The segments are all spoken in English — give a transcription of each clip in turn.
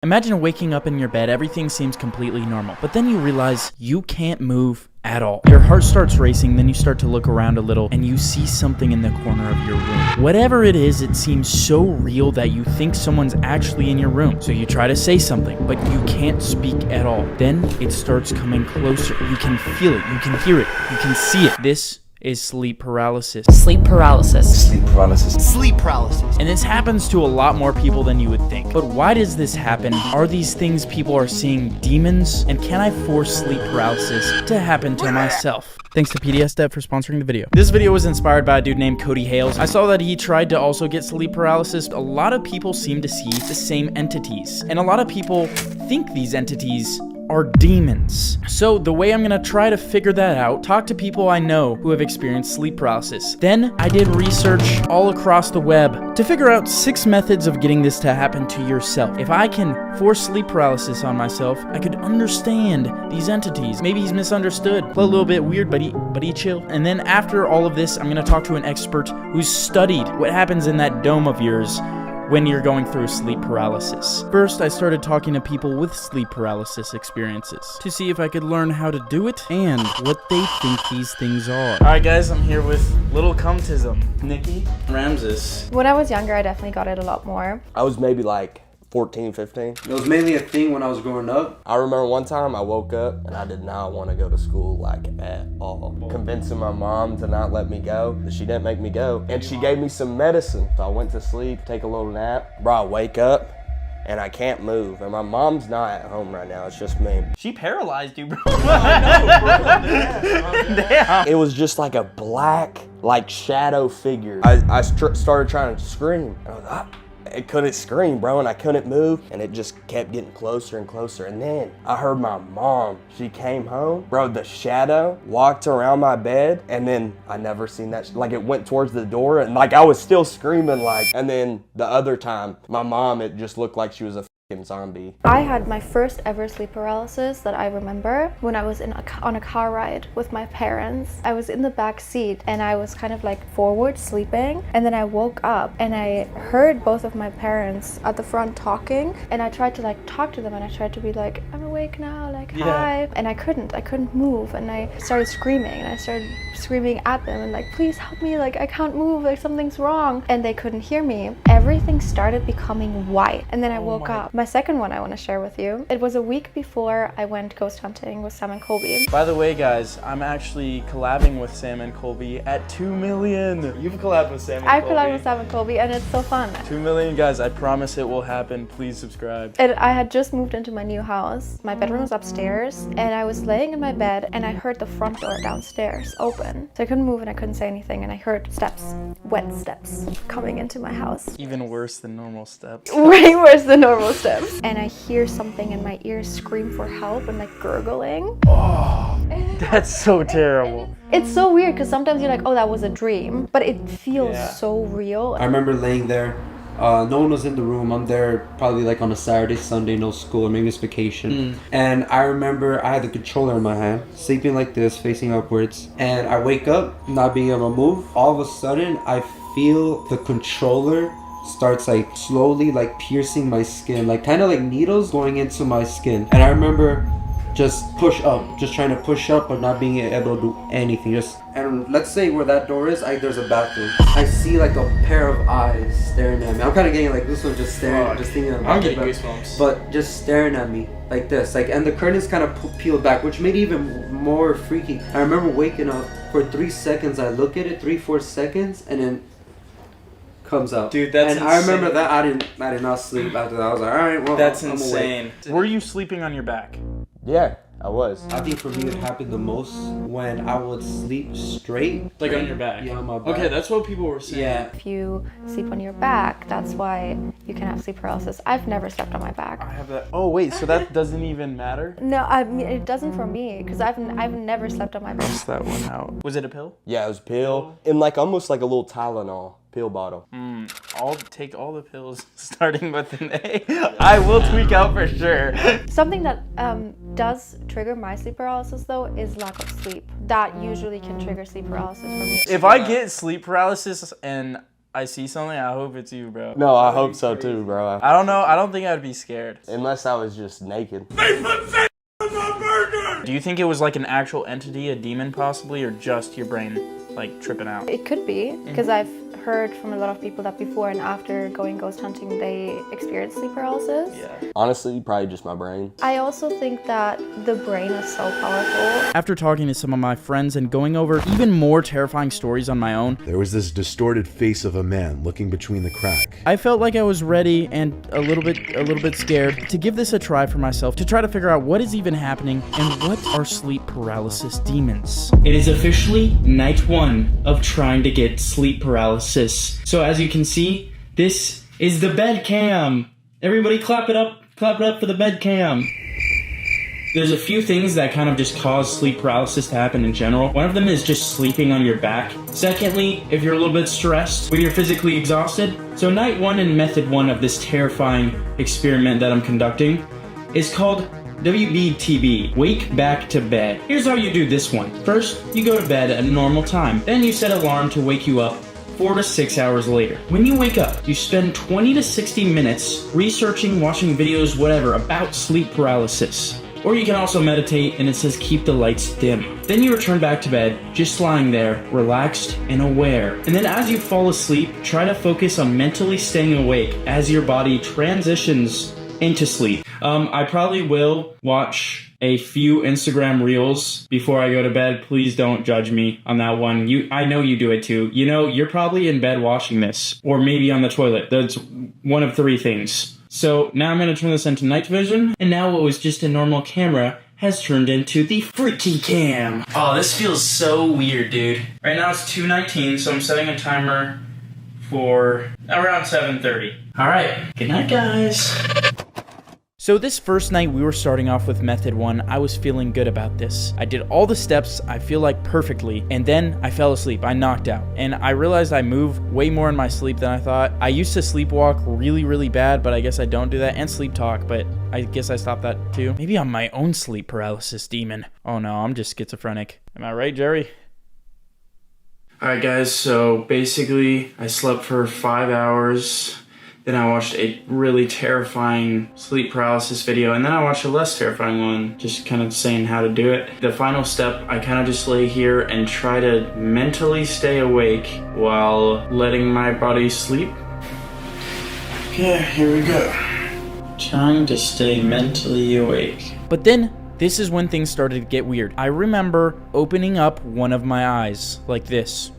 Imagine waking up in your bed, everything seems completely normal, but then you realize you can't move at all. Your heart starts racing, then you start to look around a little and you see something in the corner of your room. Whatever it is, it seems so real that you think someone's actually in your room. So you try to say something, but you can't speak at all. Then it starts coming closer. You can feel it, you can hear it, you can see it. This is sleep paralysis. Sleep paralysis. Sleep paralysis. Sleep paralysis. And this happens to a lot more people than you would think. But why does this happen? Are these things people are seeing demons? And can I force sleep paralysis to happen to myself? Thanks to PDS Dev for sponsoring the video. This video was inspired by a dude named Cody Hales. I saw that he tried to also get sleep paralysis. A lot of people seem to see the same entities. And a lot of people think these entities are demons. So the way I'm gonna try to figure that out, talk to people I know who have experienced sleep paralysis. Then I did research all across the web to figure out 6 methods of getting this to happen to yourself. If I can force sleep paralysis on myself, I could understand these entities. Maybe he's misunderstood, play a little bit weird, but he chill. And then after all of this, I'm gonna talk to an expert who's studied what happens in that dome of yours when you're going through sleep paralysis. First, I started talking to people with sleep paralysis experiences to see if I could learn how to do it and what they think these things are. All right, guys, I'm here with Little Cumtism, Nikki, Ramses. When I was younger, I definitely got it a lot more. I was maybe like 14, 15. It was mainly a thing when I was growing up. I remember one time I woke up and I did not want to go to school like at all. Convincing my mom to not let me go, but she didn't make me go. And she gave me some medicine. So I went to sleep, take a little nap. Bro, I wake up and I can't move. And my mom's not at home right now, it's just me. She paralyzed you, bro. Damn. It was just like a black, like shadow figure. I started trying to scream. And I was like, I couldn't scream, bro, and I couldn't move, and it just kept getting closer and closer. And then I heard my mom. She came home, bro. The shadow walked around my bed, and then I never seen that. Like it went towards the door, and like I was still screaming, like. And then the other time, my mom, it just looked like she was a zombie. I had my first ever sleep paralysis that I remember when I was on a car ride with my parents. I was in the back seat and I was kind of like forward sleeping, and then I woke up and I heard both of my parents at the front talking, and I tried to like talk to them, and I tried to be like, I'm awake now, like hi, and I couldn't move, and I started screaming, and I started screaming at them and like, please help me, like I can't move, like something's wrong, and they couldn't hear me. Everything started becoming white, and then I woke up. My second one I want to share with you. It was a week before I went ghost hunting with Sam and Colby. By the way, guys, I'm actually collabing with Sam and Colby at 2 million. You've collabed with Sam and Colby. I've collabed with Sam and Colby, and it's so fun. 2 million, guys. I promise it will happen. Please subscribe. And I had just moved into my new house. My bedroom was upstairs, and I was laying in my bed, and I heard the front door downstairs open. So I couldn't move and I couldn't say anything, and I heard steps, wet steps, coming into my house. Even worse than normal steps. Way worse than normal steps. And I hear something in my ears scream for help and like gurgling. Oh, that's so terrible. It's so weird because sometimes you're like, oh, that was a dream, but it feels so real. I remember laying there. No one was in the room. I'm there probably like on a Saturday, Sunday, no school, or maybe it's vacation. And I remember I had the controller in my hand, sleeping like this, facing upwards. And I wake up, not being able to move. All of a sudden, I feel the controller starts like slowly like piercing my skin, like kind of like needles going into my skin. And I remember just trying to push up, but not being able to do anything. And let's say where that door is, there's a bathroom. I see like a pair of eyes staring at me. I'm kind of getting like this one, just staring, just thinking about I'm getting goosebumps. But just staring at me like this, like, and the curtains kind of peeled back, which made it even more freaky. I remember waking up for 3 seconds. I look at it, 3-4 seconds, and then comes out. Dude, that's insane. I remember that I did not sleep after that. I was like, all right, well, that's I'm insane. awake. Were you sleeping on your back? Yeah, I was. I think for me it happened the most when I would sleep straight. Like on your back? Yeah, on my back. Okay, that's what people were saying. Yeah. If you sleep on your back, that's why you can have sleep paralysis. I've never slept on my back. I have that. Oh wait, so that doesn't even matter? No, I mean it doesn't for me because I've never slept on my back. Just that one out. Was it a pill? Yeah, it was a pill. And like almost like a little Tylenol pill bottle. I'll take all the pills starting with an A. I will tweak out for sure. Something that does trigger my sleep paralysis though is lack of sleep. That usually can trigger sleep paralysis for me. If I get sleep paralysis and I see something, I hope it's you, bro. No, I hope so too, bro. I don't know. I don't think I'd be scared. Unless I was just naked. Do you think it was like an actual entity, a demon possibly, or just your brain like tripping out? It could be, because I've heard from a lot of people that before and after going ghost hunting, they experience sleep paralysis. Yeah. Honestly, probably just my brain. I also think that the brain is so powerful. After talking to some of my friends and going over even more terrifying stories on my own, There was this distorted face of a man looking between the crack. I felt like I was ready and a little bit scared to give this a try for myself, to try to figure out what is even happening and what are sleep paralysis demons. It is officially night 1 of trying to get sleep paralysis. So as you can see, this is the bed cam. Everybody clap it up for the bed cam. There's a few things that kind of just cause sleep paralysis to happen in general. One of them is just sleeping on your back. Secondly, if you're a little bit stressed, when you're physically exhausted. So night 1 and method 1 of this terrifying experiment that I'm conducting is called WBTB, wake back to bed. Here's how you do this one. First, you go to bed at a normal time. Then you set an alarm to wake you up 4 to 6 hours later. When you wake up, you spend 20 to 60 minutes researching, watching videos, whatever, about sleep paralysis. Or you can also meditate, and it says keep the lights dim. Then you return back to bed, just lying there, relaxed and aware. And then as you fall asleep, try to focus on mentally staying awake as your body transitions into sleep. I probably will watch a few Instagram reels before I go to bed. Please don't judge me on that one. I know you do it too. You know, you're probably in bed watching this, or maybe on the toilet. That's one of 3 things. So now I'm going to turn this into night vision, and now what was just a normal camera has turned into the freaky cam. Oh, this feels so weird, dude. Right now it's 2:19, so I'm setting a timer for around 7:30. All right, good night, guys. So this first night we were starting off with method 1, I was feeling good about this. I did all the steps, I feel like perfectly, and then I fell asleep, I knocked out. And I realized I move way more in my sleep than I thought. I used to sleepwalk really bad, but I guess I don't do that, and sleep talk, but I guess I stopped that too. Maybe I'm my own sleep paralysis demon. Oh no, I'm just schizophrenic. Am I right, Jerry? Alright guys, so basically I slept for 5 hours. Then I watched a really terrifying sleep paralysis video, and then I watched a less terrifying one, just kind of saying how to do it. The final step, I kind of just lay here and try to mentally stay awake while letting my body sleep. Okay, here we go. Trying to stay mentally awake. But then, this is when things started to get weird. I remember opening up one of my eyes like this.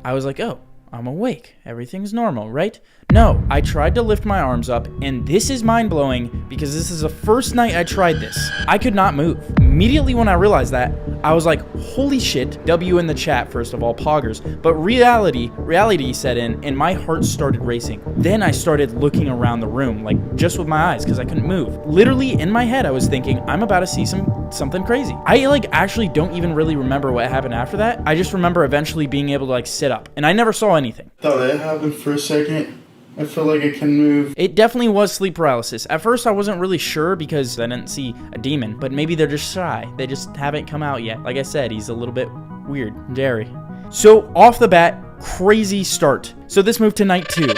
I was like, oh, I'm awake. Everything's normal, right? No, I tried to lift my arms up, and this is mind-blowing because this is the first night I tried this. I could not move. Immediately when I realized that, I was like, holy shit, W in the chat, first of all, poggers. But reality set in, and my heart started racing. Then I started looking around the room, like just with my eyes, because I couldn't move. Literally, in my head, I was thinking, I'm about to see something crazy. I actually don't even really remember what happened after that. I just remember eventually being able to sit up, and I never saw anything. Thought it happened for a second. I feel like I can move. It definitely was sleep paralysis. At first, I wasn't really sure because I didn't see a demon, but maybe they're just shy. They just haven't come out yet. Like I said, he's a little bit weird, Jerry. So, off the bat, crazy start. So this moved to night 2.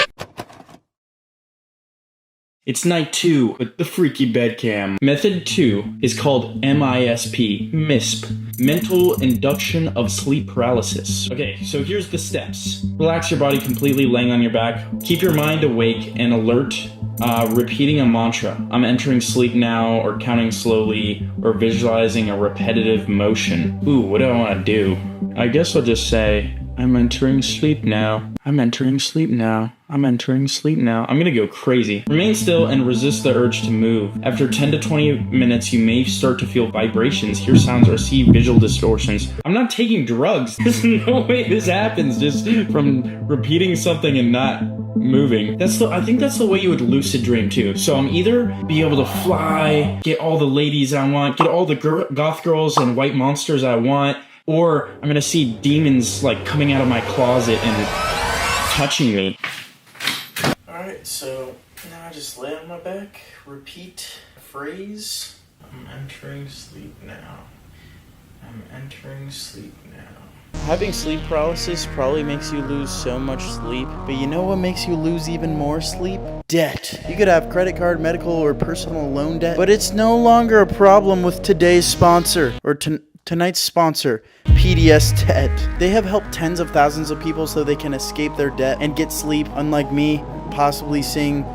It's night 2 with the freaky bed cam. Method 2 is called MISP, Mental Induction of Sleep Paralysis. Okay, so here's the steps. Relax your body completely laying on your back. Keep your mind awake and alert, repeating a mantra. I'm entering sleep now, or counting slowly, or visualizing a repetitive motion. Ooh, what do I want to do? I guess I'll just say, I'm entering sleep now. I'm entering sleep now. I'm entering sleep now. I'm gonna go crazy. Remain still and resist the urge to move. After 10 to 20 minutes, you may start to feel vibrations, hear sounds, or see visual distortions. I'm not taking drugs. There's no way this happens just from repeating something and not moving. I think that's the way you would lucid dream too. So I'm either be able to fly, get all the ladies I want, get all the goth girls and white monsters I want, or I'm gonna see demons coming out of my closet and touching me. Alright, so now I just lay on my back, repeat a phrase. I'm entering sleep now. I'm entering sleep now. Having sleep paralysis probably makes you lose so much sleep, but you know what makes you lose even more sleep? Debt. You could have credit card, medical, or personal loan debt, but it's no longer a problem with today's sponsor, or tonight's sponsor, PDS Debt. They have helped tens of thousands of people so they can escape their debt and get sleep, unlike me, possibly seeing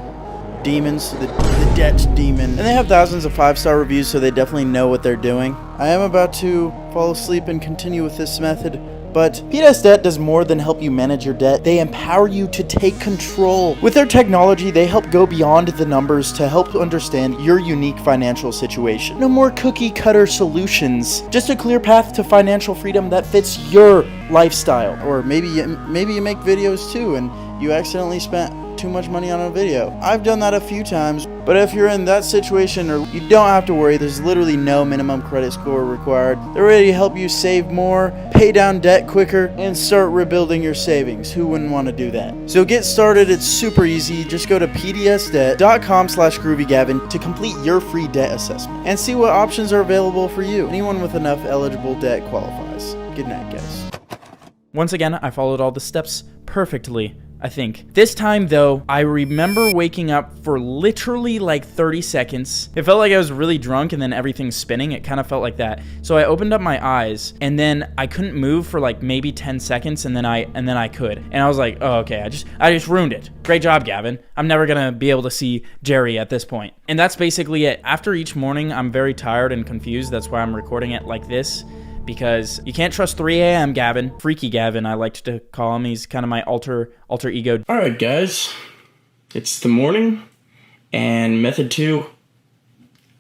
demons, the debt demon. And they have thousands of 5-star reviews, so they definitely know what they're doing. I am about to fall asleep and continue with this method, but PDS Debt does more than help you manage your debt. They empower you to take control. With their technology, they help go beyond the numbers to help understand your unique financial situation. No more cookie cutter solutions, just a clear path to financial freedom that fits your lifestyle. Or maybe you make videos too and you accidentally spent too much money on a video. I've done that a few times, but if you're in that situation, or you don't have to worry, there's literally no minimum credit score required. They're ready to help you save more, pay down debt quicker, and start rebuilding your savings. Who wouldn't want to do that? So get started. It's super easy. Just go to pdsdebt.com/groovygavin to complete your free debt assessment and see what options are available for you. Anyone with enough eligible debt qualifies. Good night, guys. Once again, I followed all the steps perfectly, I think. This time though, I remember waking up for literally like 30 seconds. It felt like I was really drunk and then everything's spinning. It kind of felt like that. So I opened up my eyes and then I couldn't move for like maybe 10 seconds and then I could. And I was like, oh, okay, I just ruined it. Great job, Gavin. I'm never gonna be able to see Jerry at this point. And that's basically it. After each morning, I'm very tired and confused. That's why I'm recording it like this. Because you can't trust 3 a.m. Gavin. Freaky Gavin, I like to call him. He's kind of my alter ego. Alright guys, it's the morning, and method 2,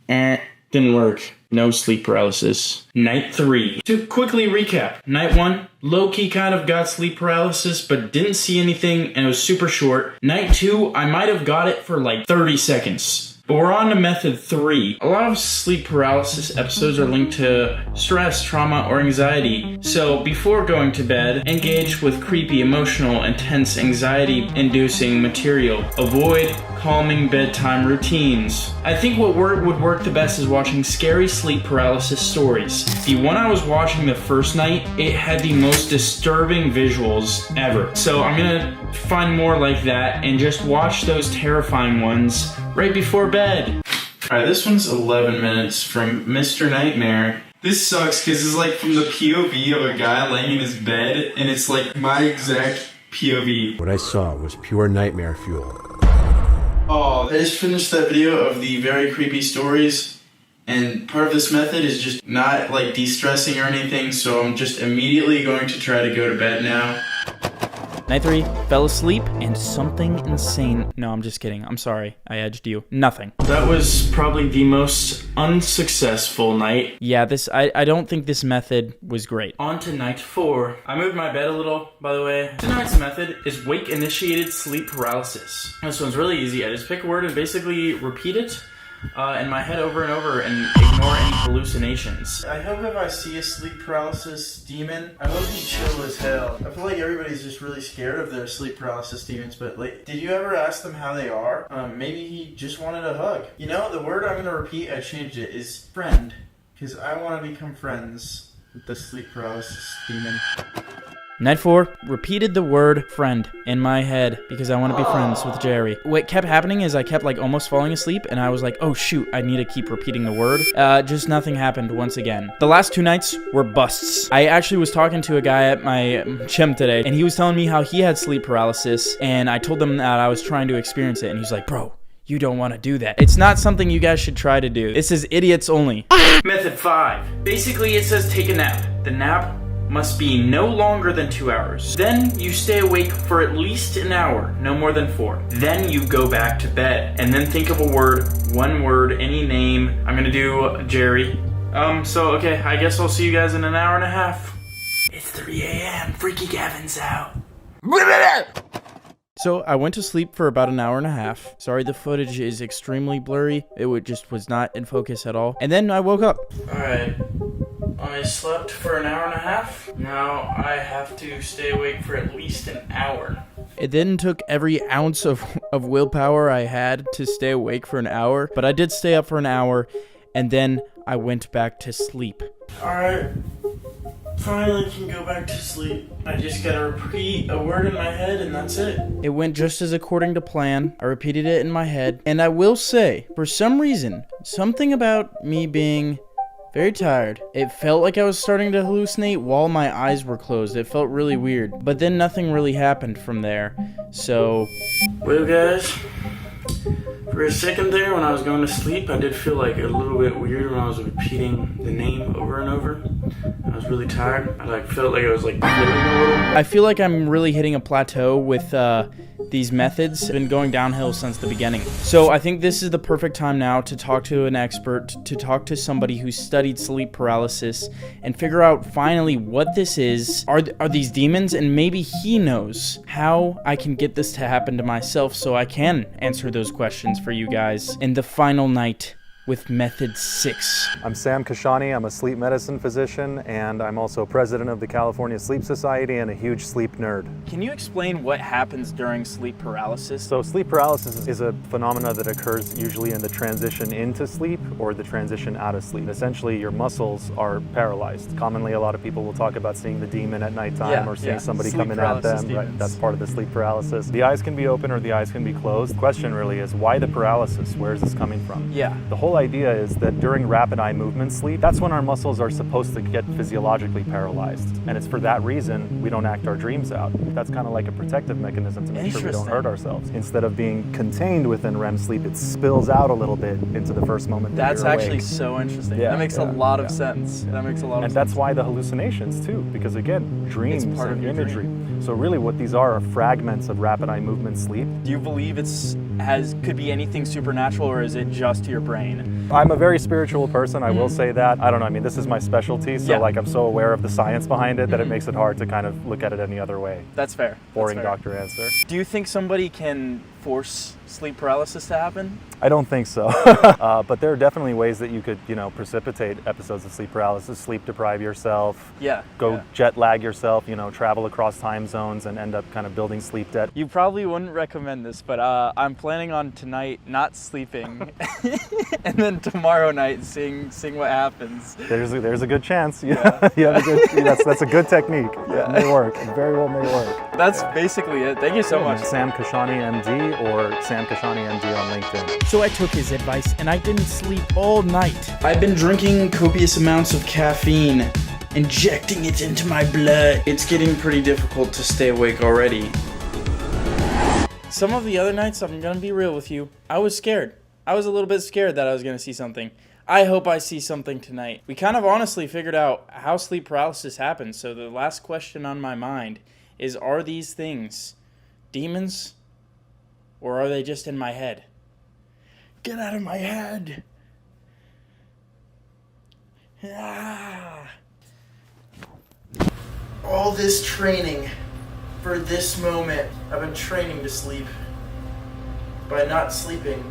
didn't work. No sleep paralysis. Night 3. To quickly recap, night 1, low-key kind of got sleep paralysis, but didn't see anything, and it was super short. Night 2, I might have got it for like 30 seconds. But we're on to method 3. A lot of sleep paralysis episodes are linked to stress, trauma, or anxiety. So before going to bed, engage with creepy, emotional, intense, anxiety-inducing material. Avoid calming bedtime routines. I think what would work the best is watching scary sleep paralysis stories. The one I was watching the first night, it had the most disturbing visuals ever. So I'm gonna find more like that and just watch those terrifying ones right before bed. Alright, this one's 11 minutes from Mr. Nightmare. This sucks because it's like from the POV of a guy laying in his bed, and it's like my exact POV. What I saw was pure nightmare fuel. Oh, I just finished that video of the very creepy stories, and part of this method is just not like de-stressing or anything, so I'm just immediately going to try to go to bed now. Night 3, fell asleep, and something insane. No, I'm just kidding. I'm sorry. I edged you. Nothing. That was probably the most unsuccessful night. Yeah, I don't think this method was great. On to night 4. I moved my bed a little, by the way. Tonight's method is wake-initiated sleep paralysis. This one's really easy. I just pick a word and basically repeat it in my head over and over and ignore any hallucinations. I hope if I see a sleep paralysis demon, I hope he's chill as hell. I feel like everybody's just really scared of their sleep paralysis demons, but like, did you ever ask them how they are? Maybe he just wanted a hug. You know, the word I'm gonna repeat, I changed it, is friend, because I want to become friends with the sleep paralysis demon. Night 4, repeated the word friend in my head because I want to be friends with Jerry. What kept happening is I kept like almost falling asleep and I was like, oh shoot, I need to keep repeating the word. Just nothing happened once again. The last 2 nights were busts. I actually was talking to a guy at my gym today and he was telling me how he had sleep paralysis, and I told him that I was trying to experience it, and he's like, bro, you don't want to do that. It's not something you guys should try to do. This is idiots only. Method 5. Basically it says take a nap. The nap must be no longer than 2 hours. Then you stay awake for at least an hour, no more than 4. Then you go back to bed, and then think of a word, one word, any name. I'm gonna do Jerry. Okay, I guess I'll see you guys in an hour and a half. It's 3 a.m. Freaky Gavin's out. So I went to sleep for about an hour and a half. Sorry, the footage is extremely blurry. It just was not in focus at all. And then I woke up. Alright. I slept for an hour and a half. Now I have to stay awake for at least an hour. It then took every ounce of willpower I had to stay awake for an hour, but I did stay up for an hour, and then I went back to sleep. Alright. finally can go back to sleep. I just gotta repeat a word in my head and that's it. It went just as according to plan. I repeated it in my head. And I will say, for some reason, something about me being very tired, it felt like I was starting to hallucinate while my eyes were closed. It felt really weird. But then nothing really happened from there. So, Well, guys, for a second there when I was going to sleep, I did feel like a little bit weird when I was repeating the name over and over. I was really tired. I felt like I was floating a little. I feel like I'm really hitting a plateau with these methods. Been going downhill since the beginning. So I think this is the perfect time now to talk to an expert, to talk to somebody who studied sleep paralysis and figure out finally what this is. Are these demons? And maybe he knows how I can get this to happen to myself so I can answer those questions for you guys in the final night with Method 6. I'm Sam Kashani. I'm a sleep medicine physician, and I'm also president of the California Sleep Society and a huge sleep nerd. Can you explain what happens during sleep paralysis? So sleep paralysis is a phenomena that occurs usually in the transition into sleep or the transition out of sleep. Essentially, your muscles are paralyzed. Commonly, a lot of people will talk about seeing the demon at nighttime or seeing somebody Sleep coming at them. paralysis Right? That's part of the sleep paralysis. The eyes can be open or the eyes can be closed. The question really is, why the paralysis? Where is this coming from? Yeah. The whole idea is that during rapid eye movement sleep, that's when our muscles are supposed to get physiologically paralyzed. And it's for that reason we don't act our dreams out. That's kind of like a protective mechanism to make sure we don't hurt ourselves. Instead of being contained within REM sleep, it spills out a little bit into the first moment that That's you're actually awake. so interesting. Yeah, That makes a lot of sense. That makes a lot of And sense. that's why the hallucinations too, because again, dreams part of and your imagery. dream. So really what these are fragments of rapid eye movement sleep. Do you believe could be anything supernatural, or is it just your brain? I'm a very spiritual person, I will say that. I don't know, I mean, this is my specialty, so Yeah. I'm so aware of the science behind it that it makes it hard to kind of look at it any other way. That's fair. Boring That's fair. doctor answer. Do you think somebody can force sleep paralysis to happen? I don't think so. But there are definitely ways that you could, precipitate episodes of sleep paralysis, sleep deprive yourself, go jet lag yourself, travel across time zones and end up kind of building sleep debt. You probably wouldn't recommend this, but I'm planning on tonight not sleeping and then tomorrow night seeing what happens. There's a good chance. You have a good, that's a good technique. It may work. It very well may work. That's basically it. Thank you so much. Sam Kashani MD or Sam Kashani MD on LinkedIn. So I took his advice and I didn't sleep all night. I've been drinking copious amounts of caffeine, injecting it into my blood. It's getting pretty difficult to stay awake already. Some of the other nights, I'm gonna be real with you, I was scared. I was a little bit scared that I was gonna see something. I hope I see something tonight. We kind of honestly figured out how sleep paralysis happens, so the last question on my mind is, are these things demons, or are they just in my head? Get out of my head! Ah. All this training for this moment. I've been training to sleep by not sleeping.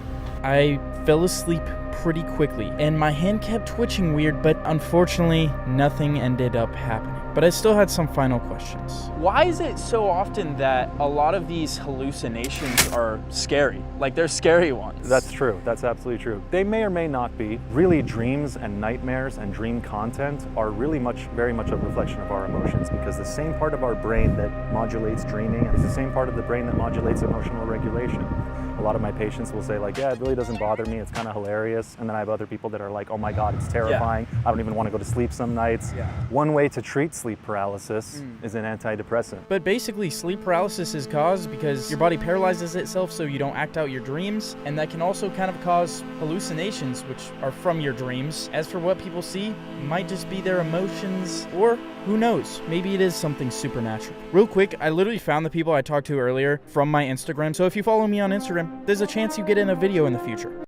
I fell asleep pretty quickly, and my hand kept twitching weird, but unfortunately, nothing ended up happening. But I still had some final questions. Why is it so often that a lot of these hallucinations are scary? Like, they're scary ones. That's true. That's absolutely true. They may or may not be. Really, dreams and nightmares and dream content are really very much a reflection of our emotions, because the same part of our brain that modulates dreaming is the same part of the brain that modulates emotional regulation. A lot of my patients will say it really doesn't bother me, it's kind of hilarious. And then I have other people that are like, oh my God, it's terrifying. I don't even want to go to sleep some nights. One way to treat sleep paralysis is an antidepressant. But basically, sleep paralysis is caused because your body paralyzes itself so you don't act out your dreams. And that can also kind of cause hallucinations, which are from your dreams. As for what people see, it might just be their emotions, or who knows, maybe it is something supernatural. Real quick, I literally found the people I talked to earlier from my Instagram. So if you follow me on Instagram, there's a chance you get in a video in the future.